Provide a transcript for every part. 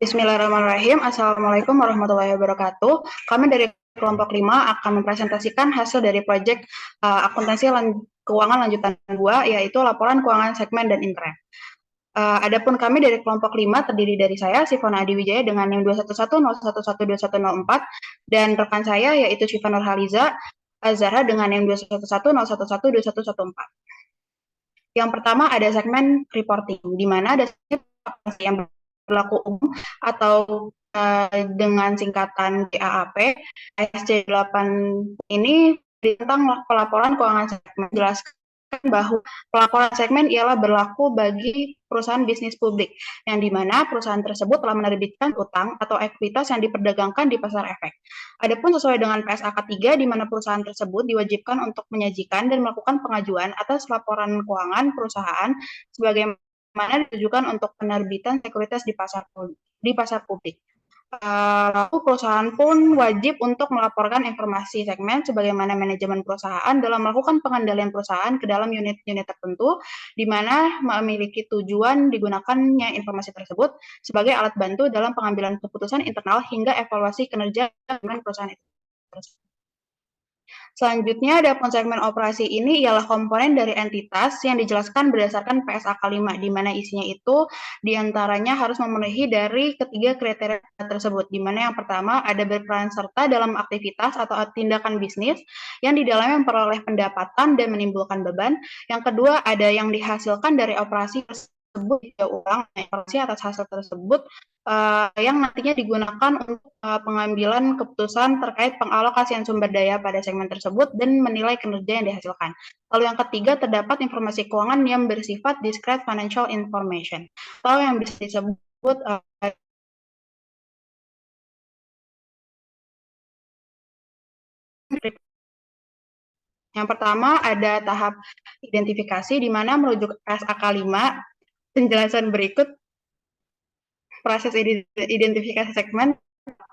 Bismillahirrahmanirrahim. Assalamualaikum warahmatullahi wabarakatuh. Kami dari kelompok 5 akan mempresentasikan hasil dari proyek akuntansi keuangan lanjutan 2, yaitu laporan keuangan segmen dan intern. Adapun kami dari kelompok 5 terdiri dari saya, Sifona Adiwijaya dengan NIM 21101112104, dan rekan saya yaitu Syifa Nurhaliza Azhara dengan NIM 21101112114. Yang pertama ada segmen reporting, di mana ada yang berlaku umum atau dengan singkatan GAAP. SC8 ini tentang pelaporan keuangan segmen, menjelaskan bahwa pelaporan segmen ialah berlaku bagi perusahaan bisnis publik, yang dimana perusahaan tersebut telah menerbitkan utang atau ekuitas yang diperdagangkan di pasar efek. Adapun sesuai dengan PSAK 3, di mana perusahaan tersebut diwajibkan untuk menyajikan dan melakukan pengajuan atas laporan keuangan perusahaan sebagaimana ditujukan untuk penerbitan sekuritas di pasar publik. Lalu perusahaan pun wajib untuk melaporkan informasi segmen sebagaimana manajemen perusahaan dalam melakukan pengendalian perusahaan ke dalam unit-unit tertentu, di mana memiliki tujuan digunakannya informasi tersebut sebagai alat bantu dalam pengambilan keputusan internal hingga evaluasi kinerja perusahaan itu. Selanjutnya, adapun segmen operasi ini ialah komponen dari entitas yang dijelaskan berdasarkan PSAK 5, di mana isinya itu diantaranya harus memenuhi dari ketiga kriteria tersebut, di mana yang pertama ada berperan serta dalam aktivitas atau tindakan bisnis yang di dalamnya memperoleh pendapatan dan menimbulkan beban. Yang kedua, ada yang dihasilkan dari operasi tersebut ulang operasi atas hasil tersebut yang nantinya digunakan untuk pengambilan keputusan terkait pengalokasian sumber daya pada segmen tersebut dan menilai kinerja yang dihasilkan. Lalu yang ketiga, terdapat informasi keuangan yang bersifat discrete financial information, atau yang bisa disebut yang pertama ada tahap identifikasi, di mana merujuk PSAK 5, penjelasan berikut proses identifikasi segmen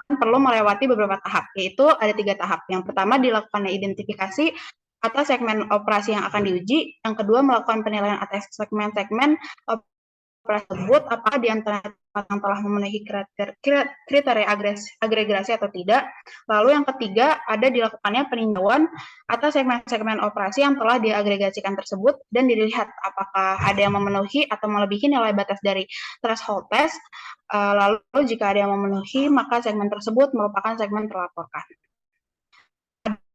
perlu melewati beberapa tahap, yaitu ada 3 tahap. Yang pertama dilakukan identifikasi atas segmen operasi yang akan diuji, yang kedua melakukan penilaian atas segmen-segmen operasi tersebut, apakah di antara yang telah memenuhi kriteria agregasi atau tidak. Lalu yang ketiga ada dilakukannya peninjauan atas segmen-segmen operasi yang telah diagregasikan tersebut dan dilihat apakah ada yang memenuhi atau melebihi nilai batas dari threshold test. Lalu jika ada yang memenuhi, maka segmen tersebut merupakan segmen terlaporkan.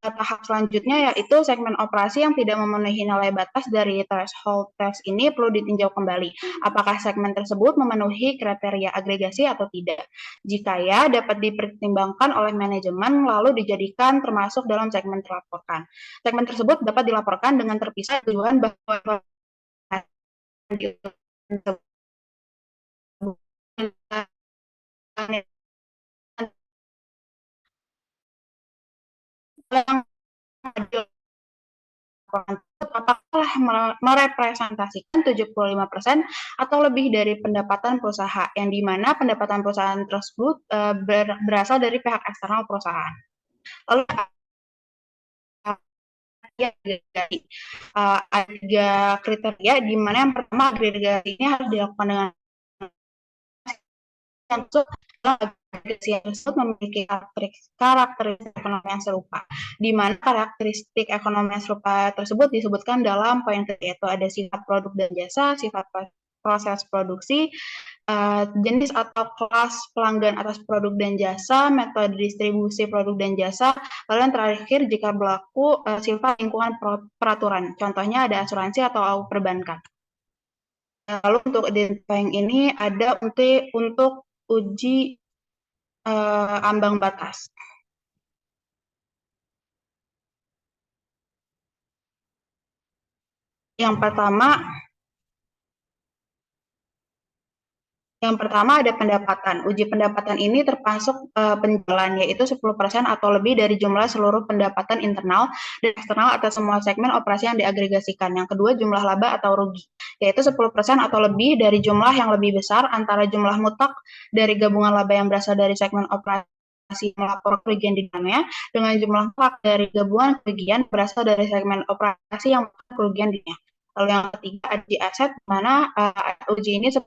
Tahap selanjutnya yaitu segmen operasi yang tidak memenuhi nilai batas dari threshold test ini perlu ditinjau kembali. Apakah segmen tersebut memenuhi kriteria agregasi atau tidak? Jika ya, dapat dipertimbangkan oleh manajemen lalu dijadikan termasuk dalam segmen terlaporkan. Segmen tersebut dapat dilaporkan dengan terpisah tujuan bahwa apakah merepresentasikan 75% atau lebih dari pendapatan perusahaan, yang dimana pendapatan perusahaan tersebut berasal dari pihak eksternal perusahaan. Lalu ada kriteria di mana yang pertama agregasi ini harus dilakukan dengan agregasi tersebut memiliki karakteristik ekonomi yang serupa, di mana karakteristik ekonomi yang serupa tersebut disebutkan dalam poin yaitu ada sifat produk dan jasa, sifat proses produksi, jenis atau kelas pelanggan atas produk dan jasa, metode distribusi produk dan jasa, lalu yang terakhir jika berlaku sifat lingkungan peraturan, contohnya ada asuransi atau perbankan. Lalu untuk identifying ini ada untuk uji ambang batas. Yang pertama ada pendapatan. Uji pendapatan ini termasuk penjualan, yaitu 10% atau lebih dari jumlah seluruh pendapatan internal dan eksternal atas semua segmen operasi yang diagregasikan. Yang kedua, jumlah laba atau rugi, yaitu 10% atau lebih dari jumlah yang lebih besar antara jumlah mutlak dari gabungan laba yang berasal dari segmen operasi melapor kerugian di dalamnya dengan jumlah mutlak dari gabungan kerugian berasal dari segmen operasi yang melakukan kerugian di dalamnya. Lalu yang ketiga ada di aset, di mana uji ini 10%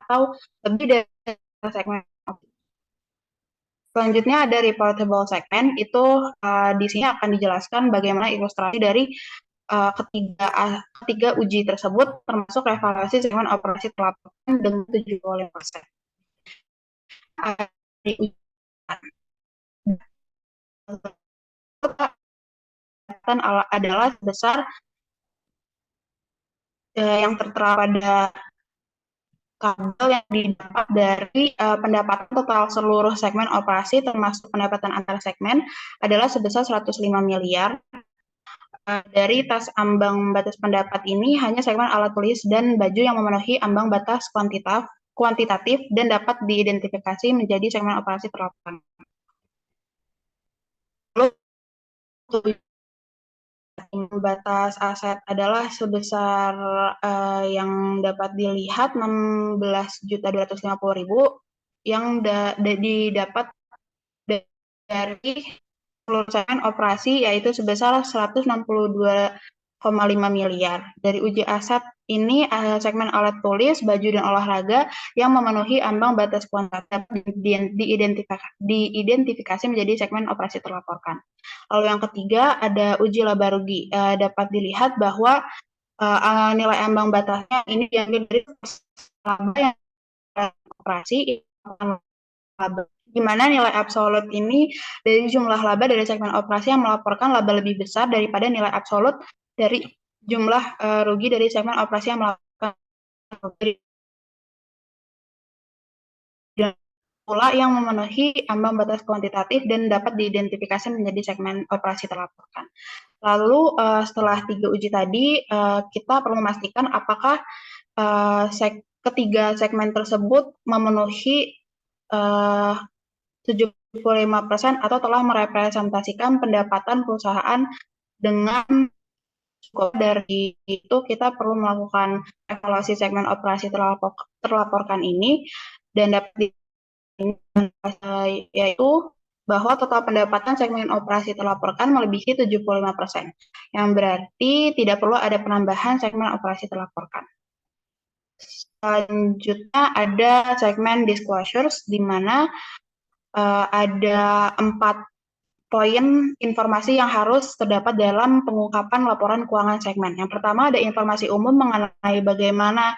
atau lebih dari segmen Selanjutnya ada reportable segment, itu di sini akan dijelaskan bagaimana ilustrasi dari ketiga uji tersebut, termasuk evaluasi segmen operasi terlaporkan dengan 75%. Di uji adalah sebesar yang tertera pada kabel yang didapat dari pendapatan total seluruh segmen operasi termasuk pendapatan antar segmen adalah sebesar 105 miliar. Dari tas ambang batas pendapat ini hanya segmen alat tulis dan baju yang memenuhi ambang batas kuantitatif dan dapat diidentifikasi menjadi segmen operasi terlaporkan. Lalu batas aset adalah sebesar yang dapat dilihat 16.250.000 yang didapat dari seluruh segmen operasi, yaitu sebesar 162,5 miliar. Dari uji aset ini segmen alat tulis, baju dan olahraga yang memenuhi ambang batas kuantitatif diidentifikasi menjadi segmen operasi terlaporkan. Lalu yang ketiga ada uji laba rugi. Dapat dilihat bahwa nilai ambang batasnya ini diambil dari laba yang operasi laba, di mana nilai absolut ini dari jumlah laba dari segmen operasi yang melaporkan laba lebih besar daripada nilai absolut dari jumlah rugi dari segmen operasi yang melaporkan rugi dan pula yang memenuhi ambang batas kuantitatif dan dapat diidentifikasi menjadi segmen operasi terlaporkan. Lalu setelah 3 uji tadi, kita perlu memastikan apakah ketiga segmen tersebut memenuhi 75% atau telah merepresentasikan pendapatan perusahaan dengan cukup. Dari itu kita perlu melakukan evaluasi segmen operasi terlaporkan ini dan dapat yaitu bahwa total pendapatan segmen operasi terlaporkan melebihi 75%, yang berarti tidak perlu ada penambahan segmen operasi terlaporkan. Selanjutnya ada segmen disclosures, di mana ada 4 poin informasi yang harus terdapat dalam pengungkapan laporan keuangan segmen. Yang pertama ada informasi umum mengenai bagaimana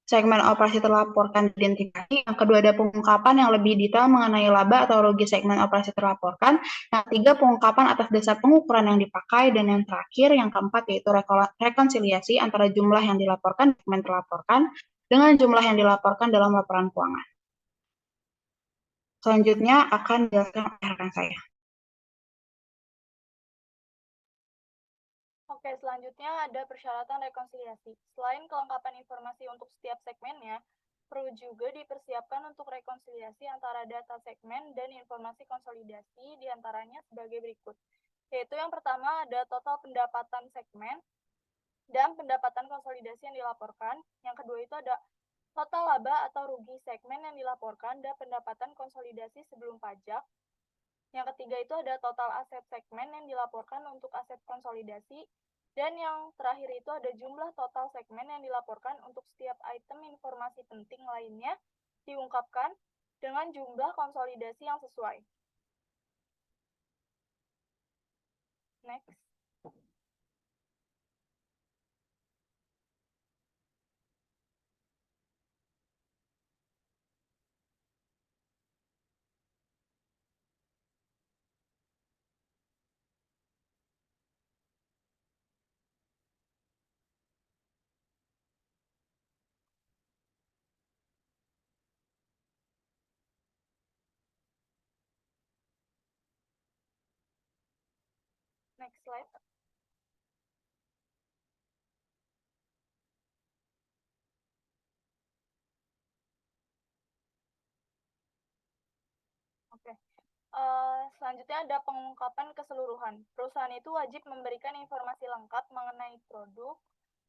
segmen operasi terlaporkan identifikasi. Yang kedua ada pengungkapan yang lebih detail mengenai laba atau rugi segmen operasi terlaporkan. Yang ketiga pengungkapan atas dasar pengukuran yang dipakai. Dan yang terakhir, yang keempat, yaitu rekonsiliasi antara jumlah yang dilaporkan segmen terlaporkan dengan jumlah yang dilaporkan dalam laporan keuangan. Selanjutnya akan dijelaskan oleh rekan saya. Oke, selanjutnya ada persyaratan rekonsiliasi. Selain kelengkapan informasi untuk setiap segmennya, perlu juga dipersiapkan untuk rekonsiliasi antara data segmen dan informasi konsolidasi diantaranya sebagai berikut. Yaitu yang pertama ada total pendapatan segmen dan pendapatan konsolidasi yang dilaporkan. Yang kedua itu ada total laba atau rugi segmen yang dilaporkan dan pendapatan konsolidasi sebelum pajak. Yang ketiga itu ada total aset segmen yang dilaporkan untuk aset konsolidasi. Dan yang terakhir itu ada jumlah total segmen yang dilaporkan untuk setiap item informasi penting lainnya diungkapkan dengan jumlah konsolidasi yang sesuai. Next. Next slide. Oke. Selanjutnya ada pengungkapan keseluruhan. Perusahaan itu wajib memberikan informasi lengkap mengenai produk,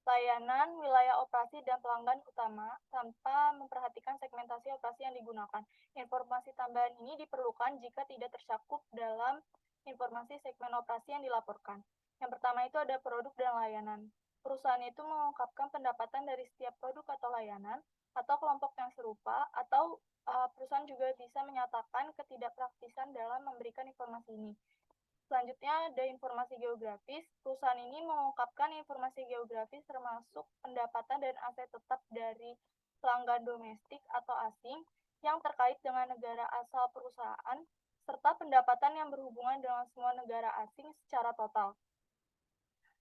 layanan, wilayah operasi, dan pelanggan utama tanpa memperhatikan segmentasi operasi yang digunakan. Informasi tambahan ini diperlukan jika tidak tercakup dalam informasi segmen operasi yang dilaporkan. Yang pertama itu ada produk dan layanan. Perusahaan itu mengungkapkan pendapatan dari setiap produk atau layanan atau kelompok yang serupa, atau perusahaan juga bisa menyatakan ketidakpraktisan dalam memberikan informasi ini. Selanjutnya ada informasi geografis. Perusahaan ini mengungkapkan informasi geografis termasuk pendapatan dan aset tetap dari pelanggan domestik atau asing yang terkait dengan negara asal perusahaan, serta pendapatan yang berhubungan dengan semua negara asing secara total.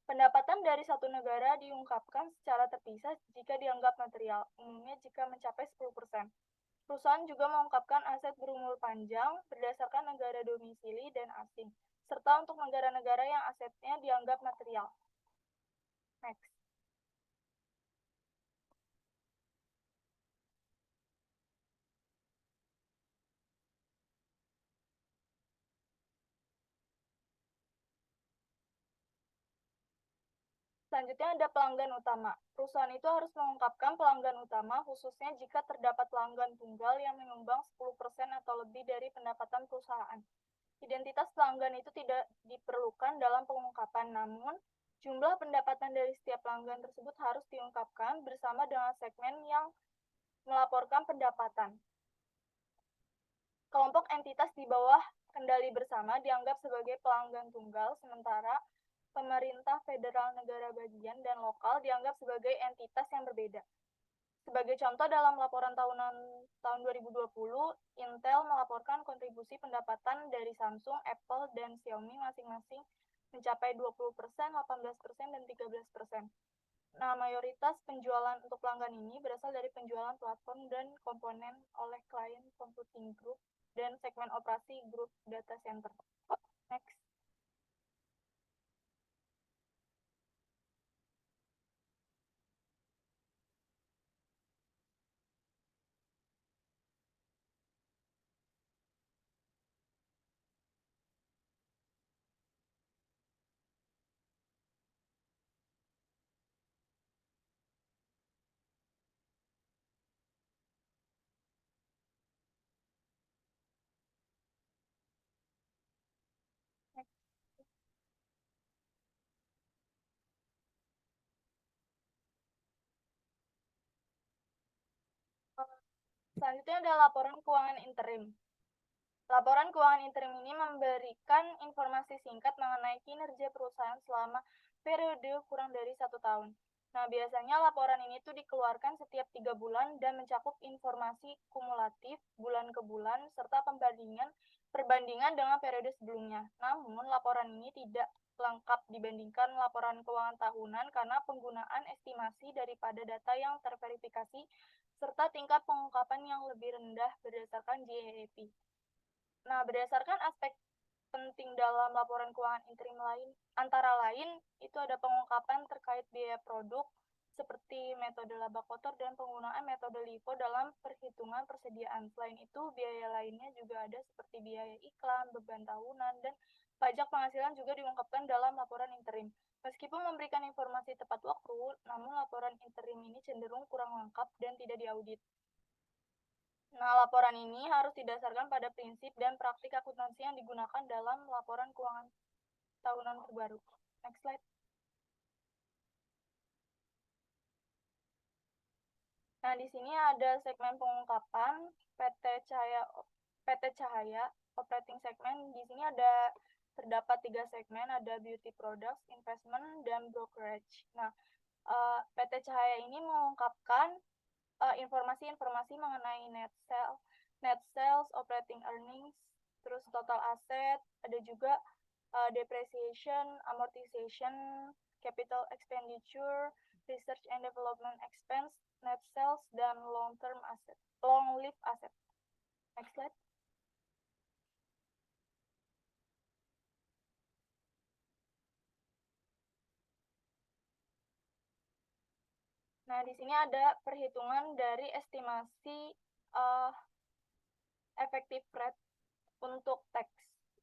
Pendapatan dari satu negara diungkapkan secara terpisah jika dianggap material, umumnya jika mencapai 10%. Perusahaan juga mengungkapkan aset berumur panjang berdasarkan negara domisili dan asing, serta untuk negara-negara yang asetnya dianggap material. Next. Selanjutnya ada pelanggan utama. Perusahaan itu harus mengungkapkan pelanggan utama, khususnya jika terdapat pelanggan tunggal yang menyumbang 10% atau lebih dari pendapatan perusahaan. Identitas pelanggan itu tidak diperlukan dalam pengungkapan, namun jumlah pendapatan dari setiap pelanggan tersebut harus diungkapkan bersama dengan segmen yang melaporkan pendapatan. Kelompok entitas di bawah kendali bersama dianggap sebagai pelanggan tunggal, sementara pemerintah federal, negara bagian, dan lokal dianggap sebagai entitas yang berbeda. Sebagai contoh, dalam laporan tahunan tahun 2020, Intel melaporkan kontribusi pendapatan dari Samsung, Apple, dan Xiaomi masing-masing mencapai 20%, 18%, dan 13%. Nah, mayoritas penjualan untuk pelanggan ini berasal dari penjualan platform dan komponen oleh klien computing group dan segmen operasi grup data center. Next. Next. Selanjutnya ada laporan keuangan interim. Laporan keuangan interim ini memberikan informasi singkat mengenai kinerja perusahaan selama periode kurang dari 1 tahun. Nah, biasanya laporan ini tuh dikeluarkan setiap 3 bulan dan mencakup informasi kumulatif bulan ke bulan serta perbandingan dengan periode sebelumnya. Namun, laporan ini tidak lengkap dibandingkan laporan keuangan tahunan karena penggunaan estimasi daripada data yang terverifikasi serta tingkat pengungkapan yang lebih rendah berdasarkan GAAP. Nah, berdasarkan aspek penting dalam laporan keuangan interim lain, antara lain itu ada pengungkapan terkait biaya produk seperti metode laba kotor dan penggunaan metode LIFO dalam perhitungan persediaan. Selain itu, biaya lainnya juga ada seperti biaya iklan, beban tahunan, dan pajak penghasilan juga diungkapkan dalam laporan interim. Meskipun memberikan informasi tepat waktu, namun laporan interim ini cenderung kurang lengkap dan tidak diaudit. Nah, laporan ini harus didasarkan pada prinsip dan praktik akuntansi yang digunakan dalam laporan keuangan tahunan terbaru. Next slide. Nah, di sini ada segmen pengungkapan PT Cahaya operating segment. Di sini terdapat 3 segmen, ada beauty products, investment, dan brokerage. Nah, PT Cahaya ini mengungkapkan informasi-informasi mengenai net sales, operating earnings, terus total aset, ada juga depreciation, amortization, capital expenditure, research and development expense, net sales, dan long lived asset. Next slide. Nah, di sini ada perhitungan dari estimasi effective rate untuk tax.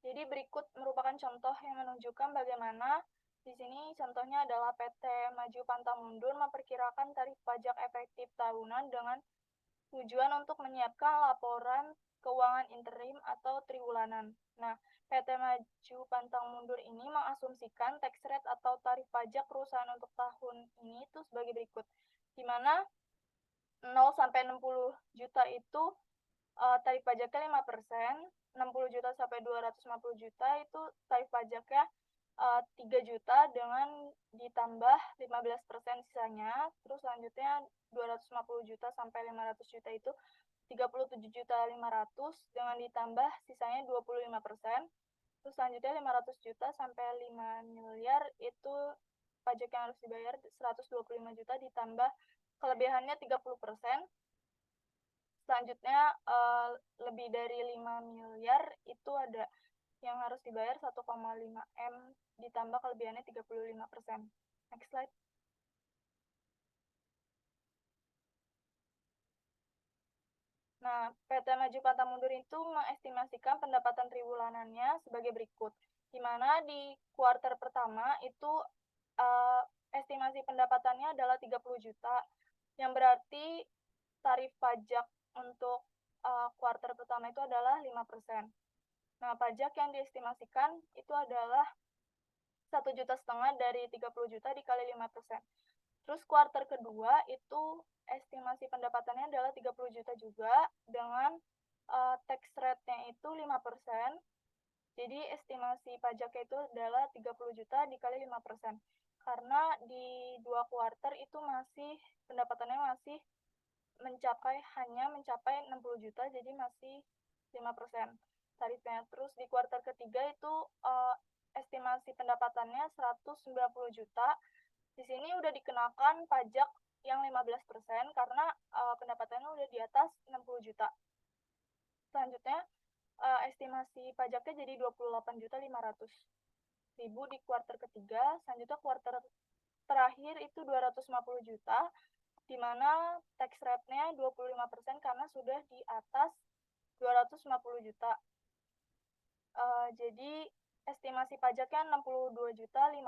Jadi berikut merupakan contoh yang menunjukkan bagaimana di sini contohnya adalah PT Maju Pantang Mundur memperkirakan tarif pajak efektif tahunan dengan tujuan untuk menyiapkan laporan keuangan interim atau triwulanan. Nah, PT Maju Pantang Mundur ini mengasumsikan tax rate atau tarif pajak perusahaan untuk tahun ini itu sebagai berikut, di mana 0 sampai 60 juta itu tarif pajaknya 5%, 60 juta sampai 250 juta itu tarif pajaknya 3 juta dengan ditambah 15% sisanya. Terus selanjutnya 250 juta sampai 500 juta itu 37.500.000 dengan ditambah sisanya 25%. Terus selanjutnya 500 juta sampai 5 miliar itu pajak yang harus dibayar 125 juta ditambah kelebihannya 30%. Selanjutnya lebih dari 5 miliar itu ada yang harus dibayar 1,5 M ditambah kelebihannya 35%. Next slide. Nah, PT Maju Pantang Mundur itu mengestimasikan pendapatan triwulanannya sebagai berikut, di mana di kuartal pertama itu estimasi pendapatannya adalah 30 juta, yang berarti tarif pajak untuk kuartal pertama itu adalah 5%. Nah, pajak yang diestimasikan itu adalah 1,5 juta dari 30 juta dikali 5%. Terus kuartal kedua itu estimasi pendapatannya adalah 30 juta juga dengan tax rate-nya itu 5%. Jadi estimasi pajaknya itu adalah 30 juta dikali 5%. Karena di 2 kuartal itu masih pendapatannya masih hanya mencapai 60 juta, jadi masih 5% tarifnya. Terus di kuartal ketiga itu estimasi pendapatannya 190 juta. Di sini udah dikenakan pajak yang 15% karena pendapatannya udah di atas 60 juta. Selanjutnya estimasi pajaknya jadi 28.500.000 di kuartal ketiga. Selanjutnya kuartal terakhir itu 250 juta, di mana tax rate-nya 25% karena sudah di atas 250 juta. Jadi estimasi pajaknya 62.500.000.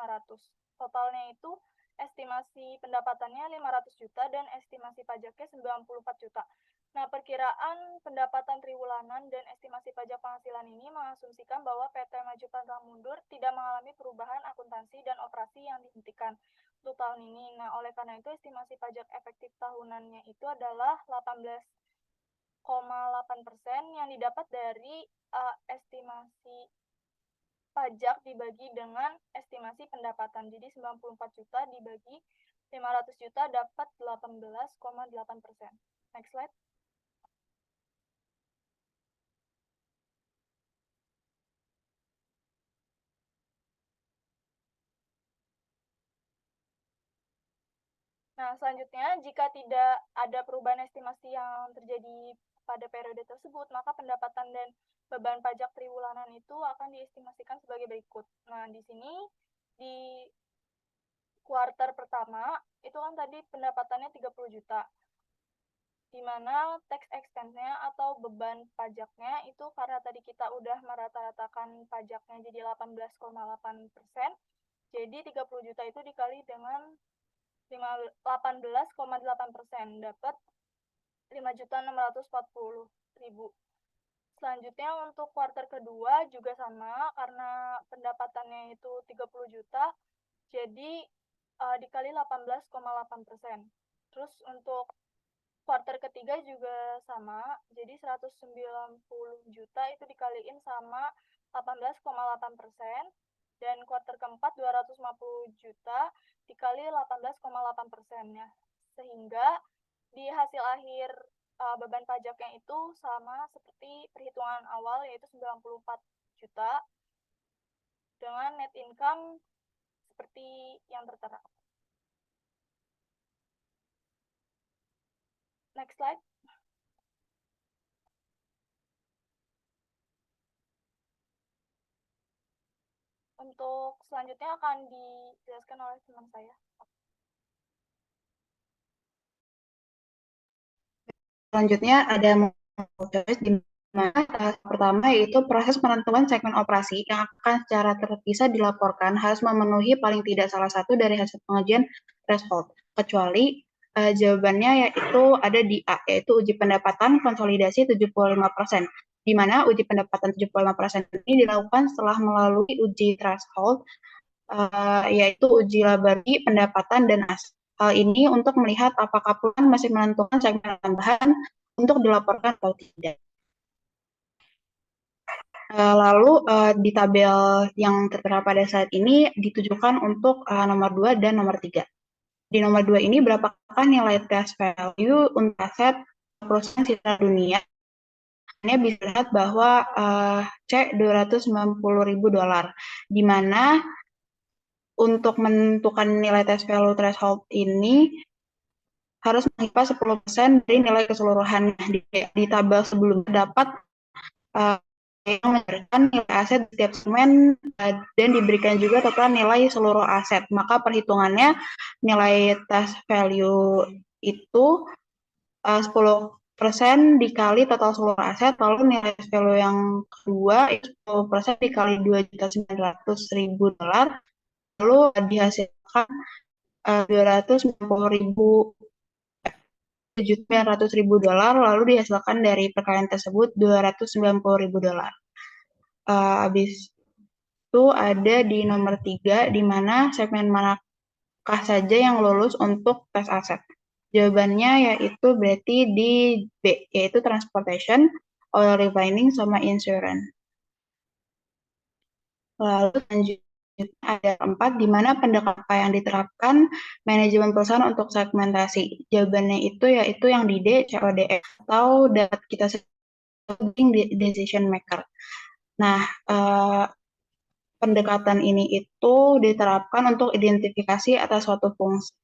Totalnya itu estimasi pendapatannya 500 juta dan estimasi pajaknya 94 juta. Nah, perkiraan pendapatan triwulanan dan estimasi pajak penghasilan ini mengasumsikan bahwa PT Maju Pantang Mundur tidak mengalami perubahan akuntansi dan operasi yang dihentikan untuk tahun ini. Nah, oleh karena itu estimasi pajak efektif tahunannya itu adalah 18,8% yang didapat dari estimasi pajak dibagi dengan estimasi pendapatan. Jadi 94 juta dibagi 500 juta dapat 18,8%. Next slide. Nah, selanjutnya, jika tidak ada perubahan estimasi yang terjadi pada periode tersebut, maka pendapatan dan beban pajak triwulanan itu akan diestimasikan sebagai berikut. Nah, di sini, di kuartal pertama, itu kan tadi pendapatannya 30 juta. Di mana tax expense-nya atau beban pajaknya itu karena tadi kita udah merata-ratakan pajaknya jadi 18,8%, jadi 30 juta itu dikali dengan 18,8%, dapat 5.640.000. Selanjutnya untuk kuartal kedua juga sama, karena pendapatannya itu 30 juta, jadi dikali 18,8%. Terus untuk kuartal ketiga juga sama, jadi 190 juta itu dikaliin sama 18,8%, dan kuartal keempat 250 juta dikali 18,8%-nya. Sehingga di hasil akhir beban pajaknya itu sama seperti perhitungan awal, yaitu 94 juta dengan net income seperti yang tertera. Next slide. Untuk selanjutnya akan dijelaskan oleh teman saya. Selanjutnya ada multiple choice, di mana tahap pertama yaitu proses penentuan segmen operasi yang akan secara terpisah dilaporkan harus memenuhi paling tidak salah satu dari hasil pengujian threshold, kecuali jawabannya yaitu ada di A, yaitu uji pendapatan konsolidasi 75%, di mana uji pendapatan 75% ini dilakukan setelah melalui uji threshold, yaitu uji laba pendapatan dan as. Hal ini untuk melihat apakah perusahaan masih menentukan segmen tambahan untuk dilaporkan atau tidak. Lalu di tabel yang tertera pada saat ini ditujukan untuk nomor 2 dan nomor 3. Di nomor 2 ini berapakah nilai test value untuk aset perusahaan secara dunia? Ini bisa lihat bahwa C $290.000, di mana untuk menentukan nilai test value threshold ini harus menghipas 10% dari nilai keseluruhannya. Di tabel sebelumnya dapat yang memberikan nilai aset di setiap segmen dan diberikan juga total nilai seluruh aset. Maka perhitungannya nilai test value itu 10% dikali total seluruh aset, lalu nilai test value yang kedua itu 10% dikali $2.900.000, lalu dihasilkan 290.900.000, lalu dihasilkan dari perkalian tersebut $290.000. Habis itu ada di nomor 3, di mana segmen manakah saja yang lulus untuk tes aset. Jawabannya yaitu berarti di B, yaitu transportation, oil refining, sama insurance. Lalu selanjutnya ada 4, di mana pendekatan yang diterapkan manajemen perusahaan untuk segmentasi. Jawabannya itu yaitu yang di D, CODM, atau dapat kita sebut decision maker. Nah, pendekatan ini itu diterapkan untuk identifikasi atas suatu fungsi.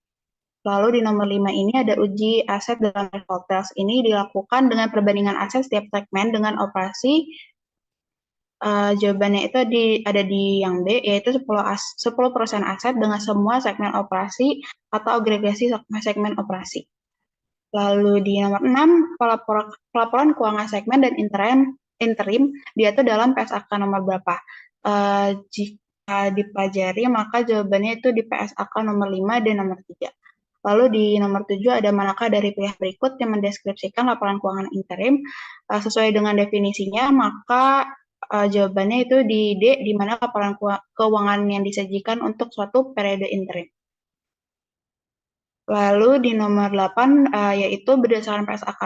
Lalu di nomor 5 ini ada uji aset dalam level test. Ini dilakukan dengan perbandingan aset setiap segmen dengan operasi. Jawabannya itu ada di yang B, yaitu 10% aset dengan semua segmen operasi atau agregasi segmen operasi. Lalu di nomor 6, pelaporan keuangan segmen dan interim diatur dalam PSAK nomor berapa? Jika dipelajari, maka jawabannya itu di PSAK nomor 5 dan nomor 3. Lalu di nomor 7 ada manakah dari pilihan berikut yang mendeskripsikan laporan keuangan interim sesuai dengan definisinya, maka jawabannya itu di D, di mana laporan keuangan yang disajikan untuk suatu periode interim. Lalu di nomor 8, yaitu berdasarkan PSAK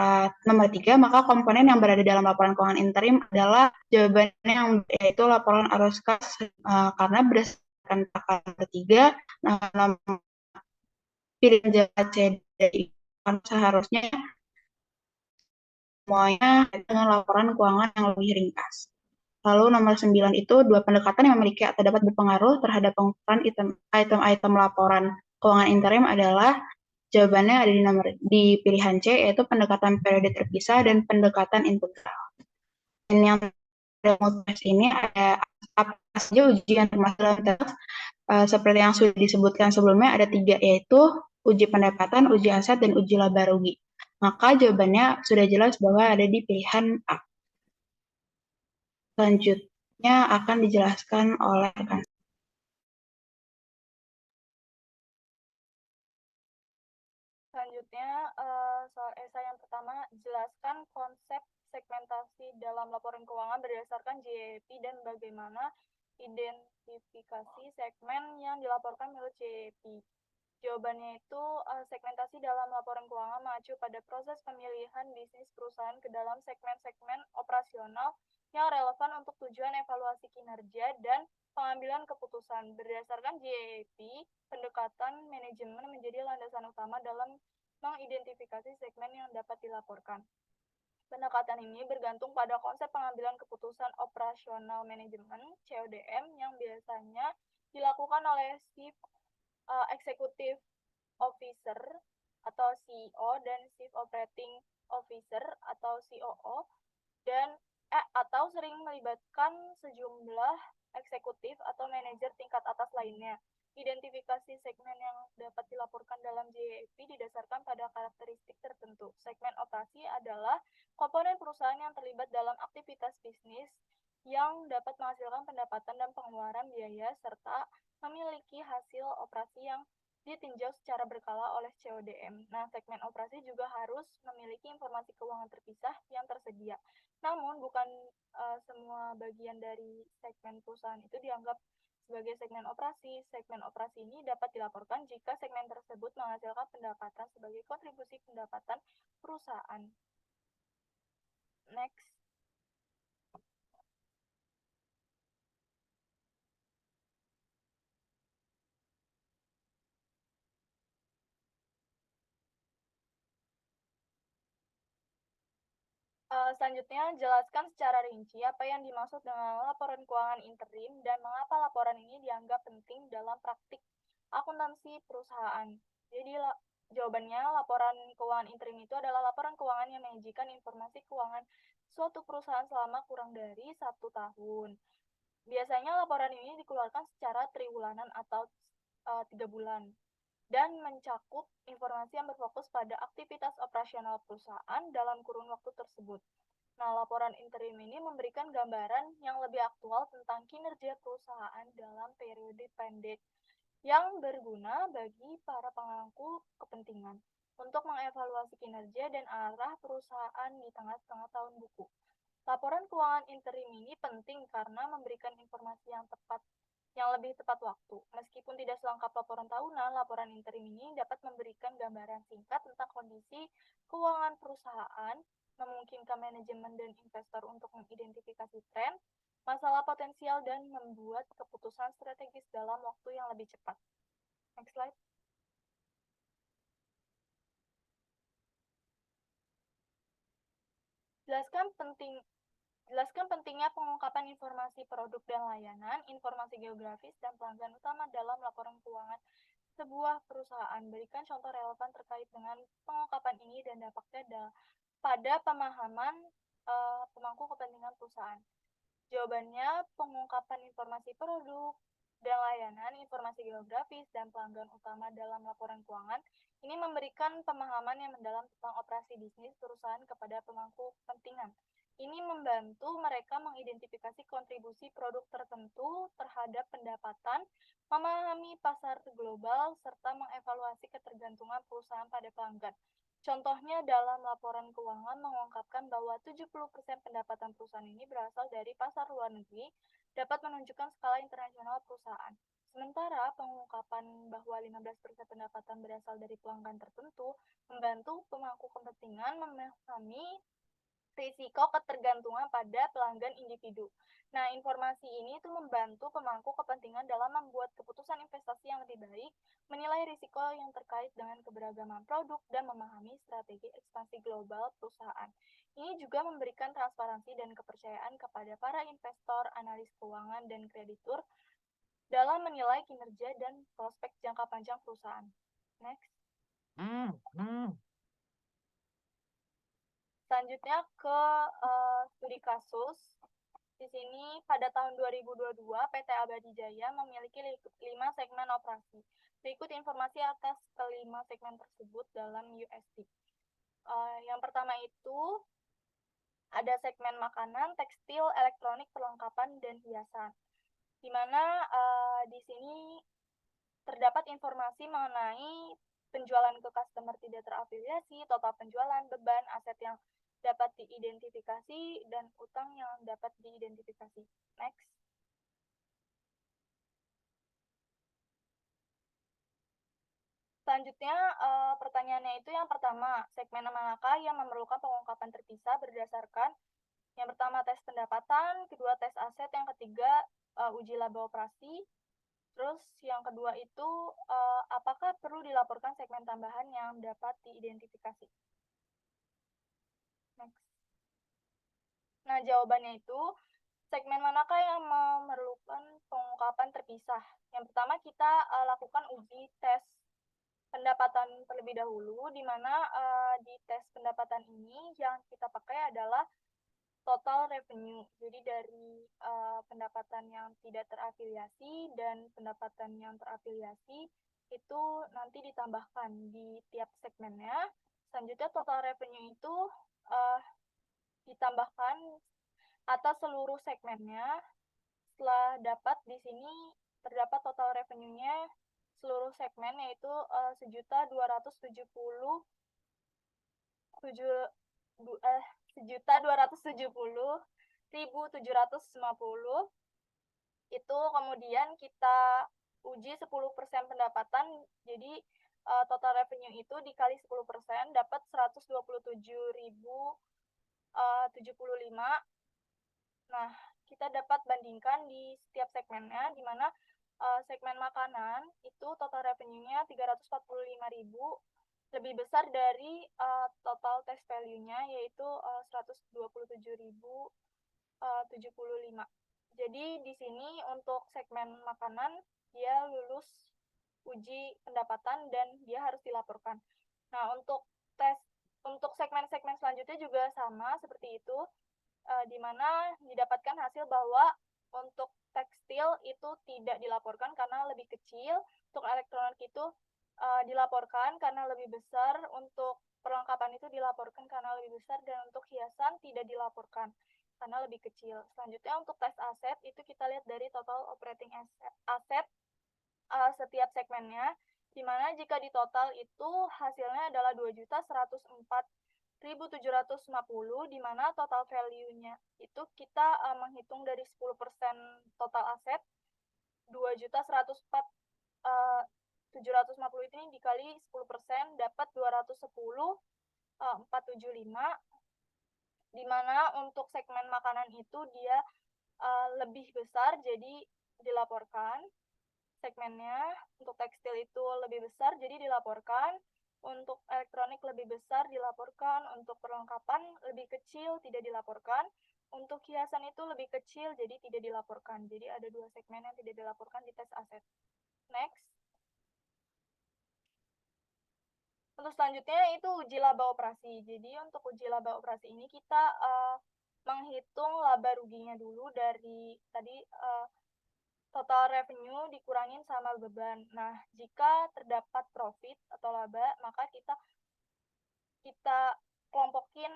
nomor 3, maka komponen yang berada dalam laporan keuangan interim adalah jawabannya yang yaitu laporan arus kas, karena berdasarkan PSAK nomor 3, nomor pilihan jawaban C dari seharusnya semuanya dengan laporan keuangan yang lebih ringkas. Lalu nomor 9 itu dua pendekatan yang memiliki atau dapat berpengaruh terhadap pengukuran item-item laporan keuangan interim adalah jawabannya ada di pilihan C, yaitu pendekatan periode terpisah dan pendekatan integral. Dan yang tes ini ada apa saja ujian termasuk dalam tes seperti yang sudah disebutkan sebelumnya ada 3, yaitu uji pendapatan, uji aset, dan uji laba rugi. Maka jawabannya sudah jelas bahwa ada di pilihan A. Selanjutnya akan dijelaskan oleh rekan. Selanjutnya, soal esai yang pertama, jelaskan konsep segmentasi dalam laporan keuangan berdasarkan JEP dan bagaimana identifikasi segmen yang dilaporkan menurut JEP. Jawabannya itu segmentasi dalam laporan keuangan mengacu pada proses pemilihan bisnis perusahaan ke dalam segmen-segmen operasional yang relevan untuk tujuan evaluasi kinerja dan pengambilan keputusan. Berdasarkan JEP, pendekatan manajemen menjadi landasan utama dalam mengidentifikasi segmen yang dapat dilaporkan. Pendekatan ini bergantung pada konsep pengambilan keputusan operasional manajemen (CODM) yang biasanya dilakukan oleh Chief Executive Officer atau CEO dan Chief Operating Officer atau COO dan atau sering melibatkan sejumlah eksekutif atau manajer tingkat atas lainnya. Identifikasi segmen yang dapat dilaporkan dalam JEP didasarkan pada karakteristik tertentu. Segmen operasi adalah komponen perusahaan yang terlibat dalam aktivitas bisnis yang dapat menghasilkan pendapatan dan pengeluaran biaya serta memiliki hasil operasi yang ditinjau secara berkala oleh CODM. Nah, segmen operasi juga harus memiliki informasi keuangan terpisah yang tersedia. Namun, bukan semua bagian dari segmen perusahaan itu dianggap sebagai segmen operasi. Segmen operasi ini dapat dilaporkan jika segmen tersebut menghasilkan pendapatan sebagai kontribusi pendapatan perusahaan. Next. Selanjutnya, jelaskan secara rinci apa yang dimaksud dengan laporan keuangan interim dan mengapa laporan ini dianggap penting dalam praktik akuntansi perusahaan. Jadi, jawabannya, laporan keuangan interim itu adalah laporan keuangan yang menyajikan informasi keuangan suatu perusahaan selama kurang dari 1 tahun. Biasanya laporan ini dikeluarkan secara triwulanan atau 3 bulan dan mencakup informasi yang berfokus pada aktivitas operasional perusahaan dalam kurun waktu tersebut. Nah, laporan interim ini memberikan gambaran yang lebih aktual tentang kinerja perusahaan dalam periode pendek yang berguna bagi para pemangku kepentingan untuk mengevaluasi kinerja dan arah perusahaan di tengah-tengah tahun buku. Laporan keuangan interim ini penting karena memberikan informasi yang lebih tepat waktu. Meskipun tidak selengkap laporan tahunan, laporan interim ini dapat memberikan gambaran singkat tentang kondisi keuangan perusahaan, memungkinkan manajemen dan investor untuk mengidentifikasi tren, masalah potensial, dan membuat keputusan strategis dalam waktu yang lebih cepat. Next slide. Jelaskan pentingnya pengungkapan informasi produk dan layanan, informasi geografis, dan pelanggan utama dalam laporan keuangan sebuah perusahaan. Berikan contoh relevan terkait dengan pengungkapan ini dan dampaknya pada pemahaman pemangku kepentingan perusahaan. Jawabannya, pengungkapan informasi produk dan layanan, informasi geografis, dan pelanggan utama dalam laporan keuangan ini memberikan pemahaman yang mendalam tentang operasi bisnis perusahaan kepada pemangku kepentingan. Ini membantu mereka mengidentifikasi kontribusi produk tertentu terhadap pendapatan, memahami pasar global, serta mengevaluasi ketergantungan perusahaan pada pelanggan. Contohnya dalam laporan keuangan mengungkapkan bahwa 70% pendapatan perusahaan ini berasal dari pasar luar negeri, dapat menunjukkan skala internasional perusahaan. Sementara pengungkapan bahwa 15% pendapatan berasal dari pelanggan tertentu membantu pemangku kepentingan memahami risiko ketergantungan pada pelanggan individu. Nah, informasi ini itu membantu pemangku kepentingan dalam membuat keputusan investasi yang lebih baik, menilai risiko yang terkait dengan keberagaman produk, dan memahami strategi ekspansi global perusahaan. Ini juga memberikan transparansi dan kepercayaan kepada para investor, analis keuangan, dan kreditur dalam menilai kinerja dan prospek jangka panjang perusahaan. Next. Selanjutnya ke studi kasus. Di sini pada tahun 2022 PT Abadi Jaya memiliki 5 segmen operasi. Berikut informasi atas kelima segmen tersebut dalam USD. Yang pertama itu ada segmen makanan, tekstil, elektronik, perlengkapan, dan hiasan. Di mana di sini terdapat informasi mengenai penjualan ke customer tidak terafiliasi, total penjualan, beban, aset yang dapat diidentifikasi, dan utang yang dapat diidentifikasi. Next. Selanjutnya, pertanyaannya itu yang pertama, segmen manakah yang memerlukan pengungkapan terpisah berdasarkan yang pertama tes pendapatan, kedua tes aset, yang ketiga uji laba operasi, terus yang kedua itu apakah perlu dilaporkan segmen tambahan yang dapat diidentifikasi. Next. Nah, jawabannya itu segmen manakah yang memerlukan pengungkapan terpisah? Yang pertama kita lakukan uji tes pendapatan terlebih dahulu, di mana di tes pendapatan ini yang kita pakai adalah total revenue. Jadi dari pendapatan yang tidak terafiliasi dan pendapatan yang terafiliasi itu nanti ditambahkan di tiap segmennya. Selanjutnya total revenue itu ditambahkan atas seluruh segmennya. Setelah dapat di sini terdapat total revenue-nya seluruh segmen yaitu 1.270.750. Itu kemudian kita uji 10% pendapatan, jadi total revenue itu dikali 10% dapat 127.075. Nah, kita dapat bandingkan di setiap segmennya, di mana segmen makanan itu total revenue-nya 345.000, lebih besar dari total test value-nya, yaitu 127.075. Jadi di sini untuk segmen makanan dia lulus uji pendapatan dan dia harus dilaporkan. Nah, untuk segmen-segmen selanjutnya juga sama seperti itu, di mana didapatkan hasil bahwa untuk tekstil itu tidak dilaporkan karena lebih kecil, untuk elektronik itu dilaporkan karena lebih besar, untuk perlengkapan itu dilaporkan karena lebih besar, dan untuk hiasan tidak dilaporkan karena lebih kecil. Selanjutnya untuk tes aset itu kita lihat dari total operating asset setiap segmennya, di mana jika di total itu hasilnya adalah 2.104.750, di mana total value-nya itu kita menghitung dari 10% total aset, 2.104.750 ini dikali 10% dapat 210.475, di mana untuk segmen makanan itu dia lebih besar, jadi dilaporkan segmennya. Untuk tekstil itu lebih besar, jadi dilaporkan. Untuk elektronik lebih besar, dilaporkan. Untuk perlengkapan lebih kecil, tidak dilaporkan. Untuk hiasan itu lebih kecil, jadi tidak dilaporkan. Jadi ada dua segmen yang tidak dilaporkan di tes aset. Next. Untuk selanjutnya itu uji laba operasi. Jadi untuk uji laba operasi ini kita menghitung laba ruginya dulu dari tadi total revenue dikurangin sama beban. Nah, jika terdapat profit atau laba, maka kita kelompokin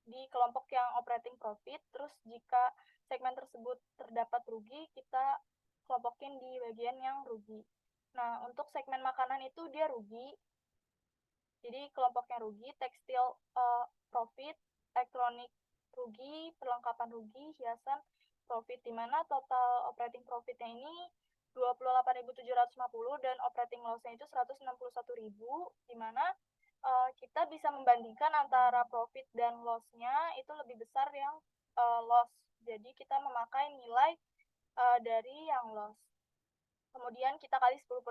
di kelompok yang operating profit. Terus jika segmen tersebut terdapat rugi, kita kelompokin di bagian yang rugi. Nah, untuk segmen makanan itu dia rugi, jadi kelompoknya rugi. Tekstil profit, elektronik rugi, perlengkapan rugi, hiasan profit, di mana total operating profitnya ini 28.750 dan operating loss-nya itu 161.000, di mana kita bisa membandingkan antara profit dan loss-nya itu lebih besar yang loss. Jadi kita memakai nilai dari yang loss. Kemudian kita kali 10%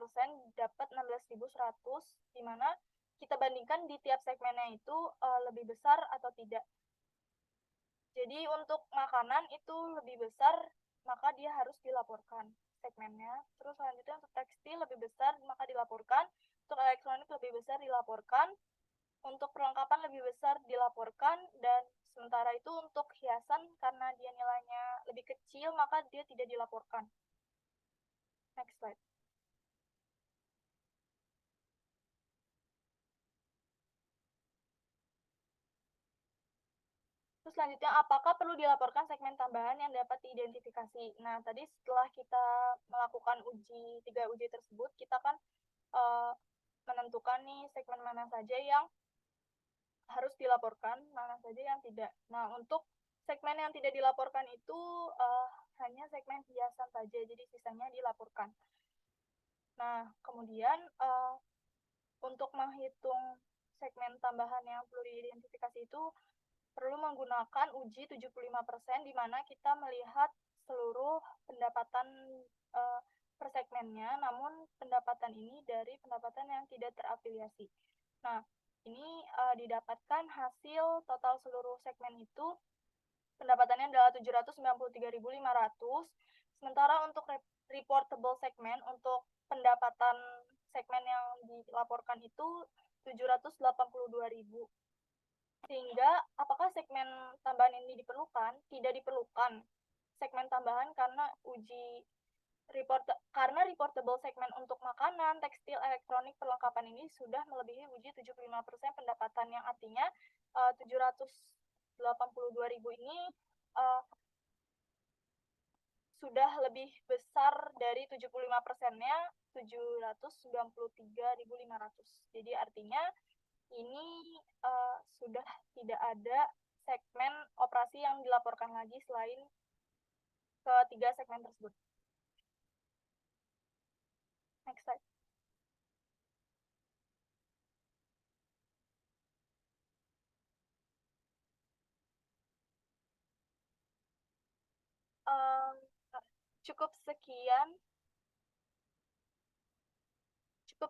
dapat 16.100, di mana kita bandingkan di tiap segmennya itu lebih besar atau tidak. Jadi untuk makanan itu lebih besar, maka dia harus dilaporkan segmennya. Terus selanjutnya untuk tekstil lebih besar, maka dilaporkan. Untuk elektronik lebih besar, dilaporkan. Untuk perlengkapan lebih besar, dilaporkan. Dan sementara itu untuk hiasan, karena dia nilainya lebih kecil, maka dia tidak dilaporkan. Next slide. Terus selanjutnya, apakah perlu dilaporkan segmen tambahan yang dapat diidentifikasi? Nah, tadi setelah kita melakukan 3 uji tersebut, kita kan menentukan nih segmen mana saja yang harus dilaporkan, mana saja yang tidak. Nah, untuk segmen yang tidak dilaporkan itu hanya segmen hiasan saja, jadi sisanya dilaporkan. Nah, kemudian untuk menghitung segmen tambahan yang perlu diidentifikasi itu perlu menggunakan uji 75%, di mana kita melihat seluruh pendapatan per segmennya, namun pendapatan ini dari pendapatan yang tidak terafiliasi. Nah, ini didapatkan hasil total seluruh segmen itu, pendapatannya adalah 793.500, sementara untuk reportable segmen, untuk pendapatan segmen yang dilaporkan itu 782.000. Sehingga apakah segmen tambahan ini diperlukan? Tidak diperlukan segmen tambahan karena reportable segmen untuk makanan, tekstil, elektronik, perlengkapan ini sudah melebihi uji 75% pendapatan, yang artinya 782.000 ini sudah lebih besar dari 75%-nya, 793.500. Jadi artinya ini sudah tidak ada segmen operasi yang dilaporkan lagi selain ketiga segmen tersebut. Next slide. Cukup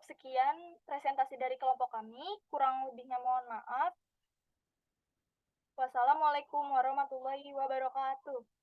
sekian presentasi dari kelompok kami. Kurang lebihnya mohon maaf. Wassalamualaikum warahmatullahi wabarakatuh.